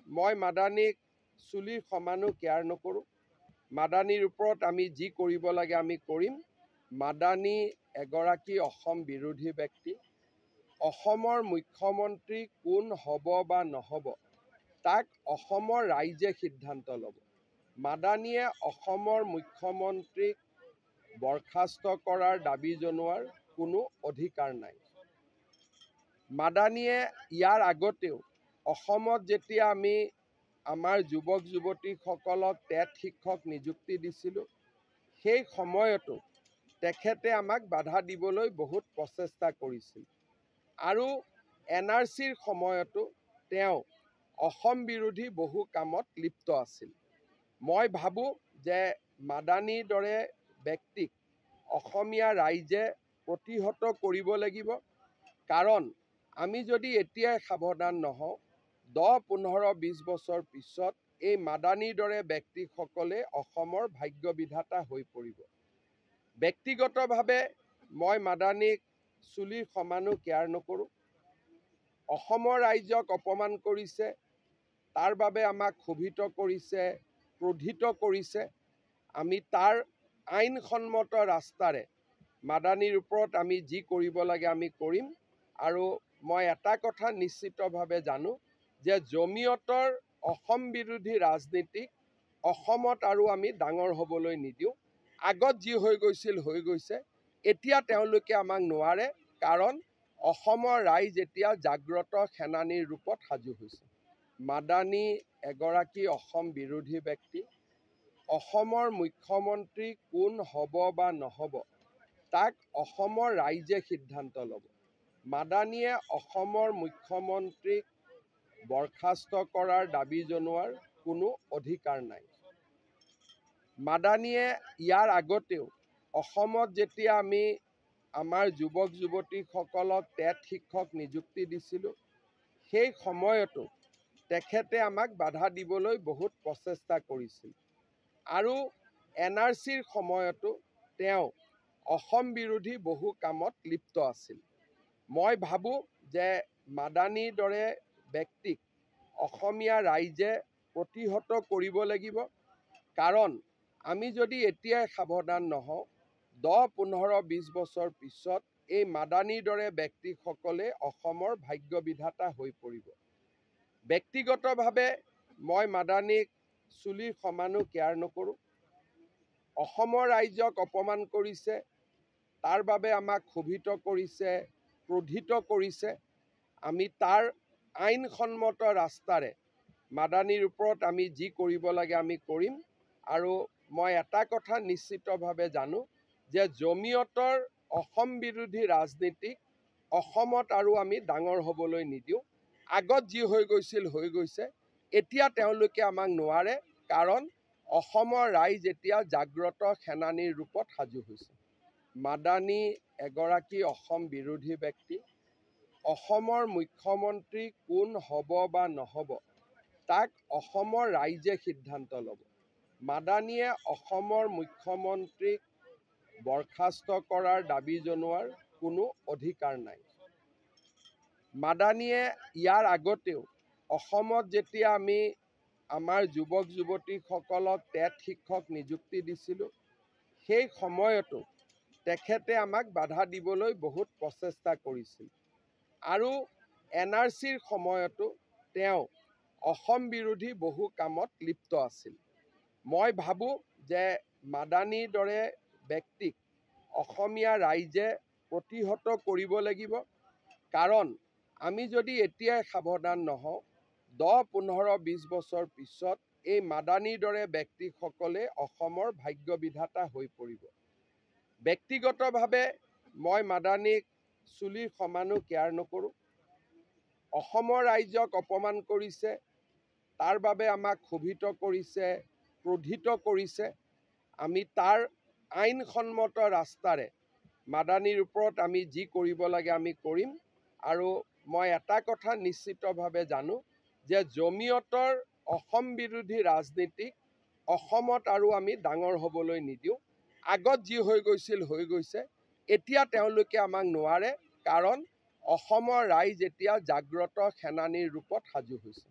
মই মাদানীক চুলিৰ সমানো কেয়াৰ নকৰোঁ। মাদানীৰ ওপৰত আমি যি কৰিব লাগে আমি কৰিম। মাদানী এগৰাকী অসম বিৰোধী ব্যক্তি। অসমৰ মুখ্যমন্ত্ৰী কোন হ'ব বা নহ'ব তাক অসমৰ ৰাইজে সিদ্ধান্ত ল'ব। মাদানীয়ে অসমৰ মুখ্যমন্ত্ৰীক বৰখাস্ত কৰাৰ দাবী জনোৱাৰ কোনো অধিকাৰ নাই। মাদানীয়ে ইয়াৰ আগতেও অসমত যেতিয়া আমি আমাৰ যুৱক যুৱতীসকলক টেট শিক্ষক নিযুক্তি দিছিলোঁ, সেই সময়তো তেখেতে আমাক বাধা দিবলৈ বহুত প্ৰচেষ্টা কৰিছিল। আৰু NRCৰ সময়তো তেওঁ অসম বিৰোধী বহু কামত লিপ্ত আছিল। মই ভাবোঁ যে মাদানীৰ দৰে ব্যক্তিক অসমীয়া ৰাইজে প্ৰতিহত কৰিব লাগিব। কাৰণ আমি যদি এতিয়াই সাৱধান নহওঁ, 10-15-20 বছৰ পিছত এই মাদানীৰ দৰে ব্যক্তিসকলে অসমৰ ভাগ্য বিধাতা হৈ পৰিব। ব্যক্তিগতভাৱে মই মাদানীক চুলিৰ সমানো কেয়াৰ নকৰোঁ। অসমৰ ৰাইজক অপমান কৰিছে, তাৰ বাবে আমাক ক্ষোভিত কৰিছে, ক্ৰোধিত কৰিছে। আমি তাৰ আইনসন্মত ৰাস্তাৰে মাদানীৰ ওপৰত আমি যি কৰিব লাগে আমি কৰিম। আৰু মই এটা কথা নিশ্চিতভাৱে জানো যে জমিয়তৰ অসম বিৰোধী ৰাজনীতিক অসমত আৰু আমি ডাঙৰ হ'বলৈ নিদিওঁ। আগত যি হৈ গৈছিল হৈ গৈছে। এতিয়া তেওঁলোকে আমাক নোৱাৰে, কাৰণ অসমৰ ৰাইজ এতিয়া জাগ্ৰত সেনানীৰ ৰূপত সাজু হৈছে। মাদানী এগৰাকী অসম বিৰোধী ব্যক্তি। অসমৰ মুখ্যমন্ত্ৰী কোন হ'ব বা নহ'ব তাক অসমৰ ৰাইজে সিদ্ধান্ত ল'ব। মাদানীয়ে অসমৰ মুখ্যমন্ত্ৰীক বৰখাস্ত কৰাৰ দাবী জনোৱাৰ কোনো অধিকাৰ নাই। মাদানীয়ে ইয়াৰ আগতেও অসমত যেতিয়া আমি আমাৰ যুৱক যুৱতীসকলক টেট শিক্ষক নিযুক্তি দিছিলোঁ, সেই সময়তো তেখেতে আমাক বাধা দিবলৈ বহুত প্ৰচেষ্টা কৰিছিল। আৰু NRCৰ সময়তো তেওঁ অসম বিৰোধী বহু কামত লিপ্ত আছিল। মই ভাবোঁ যে মাদানীৰ দৰে ব্যক্তিক অসমীয়া ৰাইজে প্ৰতিহত কৰিব লাগিব। কাৰণ আমি যদি এতিয়াই সাৱধান নহওঁ, 10-15-20 বছৰ পিছত এই মাদানীৰ দৰে ব্যক্তিসকলে অসমৰ ভাগ্য বিধাতা হৈ পৰিব। ব্যক্তিগতভাৱে মই মাদানীক চুলিৰ সমানো কেয়াৰ নকৰোঁ। অসমৰ ৰাইজক অপমান কৰিছে, তাৰ বাবে আমাক ক্ষোভিত কৰিছে, ক্ৰোধিত কৰিছে। আমি তাৰ আইনসন্মত ৰাস্তাৰে মাদানীৰ ওপৰত আমি যি কৰিব লাগে আমি কৰিম। আৰু মই এটা কথা নিশ্চিতভাৱে জানো যে জমিয়তৰ অসম বিৰোধী ৰাজনীতিক অসমত আৰু আমি ডাঙৰ হ'বলৈ নিদিওঁ। আগত যি হৈ গৈছিল হৈ গৈছে। এতিয়া তেওঁলোকে আমাক নোৱাৰে, কাৰণ অসমৰ ৰাইজ এতিয়া জাগ্ৰত সেনানীৰ ৰূপত সাজু হৈছে। মাদানী এগৰাকী অসম বিৰোধী ব্যক্তি। অসমৰ মুখ্যমন্ত্ৰী কোন হ'ব বা নহ'ব তাক অসমৰ ৰাইজে সিদ্ধান্ত ল'ব। মাদানীয়ে অসমৰ মুখ্যমন্ত্ৰীক বৰখাস্ত কৰাৰ দাবী জনোৱাৰ কোনো অধিকাৰ নাই। মাদানীয়ে ইয়াৰ আগতেও অসমত যেতিয়া আমি আমাৰ যুৱক যুৱতীসকলক টেট শিক্ষক নিযুক্তি দিছিলোঁ, সেই সময়তো তেখেতে আমাক বাধা দিবলৈ বহুত প্ৰচেষ্টা কৰিছিল। আৰু NRCৰ সময়তো তেওঁ অসম বিৰোধী বহু কামত লিপ্ত আছিল। মই ভাবোঁ যে মাদানীৰ দৰে ব্যক্তিক অসমীয়া ৰাইজে প্ৰতিহত কৰিব লাগিব। কাৰণ আমি যদি এতিয়াই সাৱধান নহওঁ, 10-15-20 বছৰ পিছত এই মাদানীৰ দৰে ব্যক্তিসকলে অসমৰ ভাগ্য বিধাতা হৈ পৰিব। ব্যক্তিগতভাৱে মই মাদানীক চুলিৰ সমানো কেয়াৰ নকৰোঁ। অসমৰ ৰাইজক অপমান কৰিছে, তাৰ বাবে আমাক ক্ষোভিত কৰিছে, ক্ৰোধিত কৰিছে। আমি তাৰ আইনসন্মত ৰাস্তাৰে মাদানীৰ ওপৰত আমি যি কৰিব লাগে আমি কৰিম। আৰু মই এটা কথা নিশ্চিতভাৱে জানো যে জমিয়তৰ অসম বিৰোধী ৰাজনীতিক অসমত আৰু আমি ডাঙৰ হ'বলৈ নিদিওঁ। আগত যি হৈ গৈছিল হৈ গৈছে। এতিয়া তেওঁলোকে আমাক নোৱাৰে, কাৰণ অসমৰ ৰাইজ এতিয়া জাগ্ৰত সেনানীৰ ৰূপত সাজু হৈছে।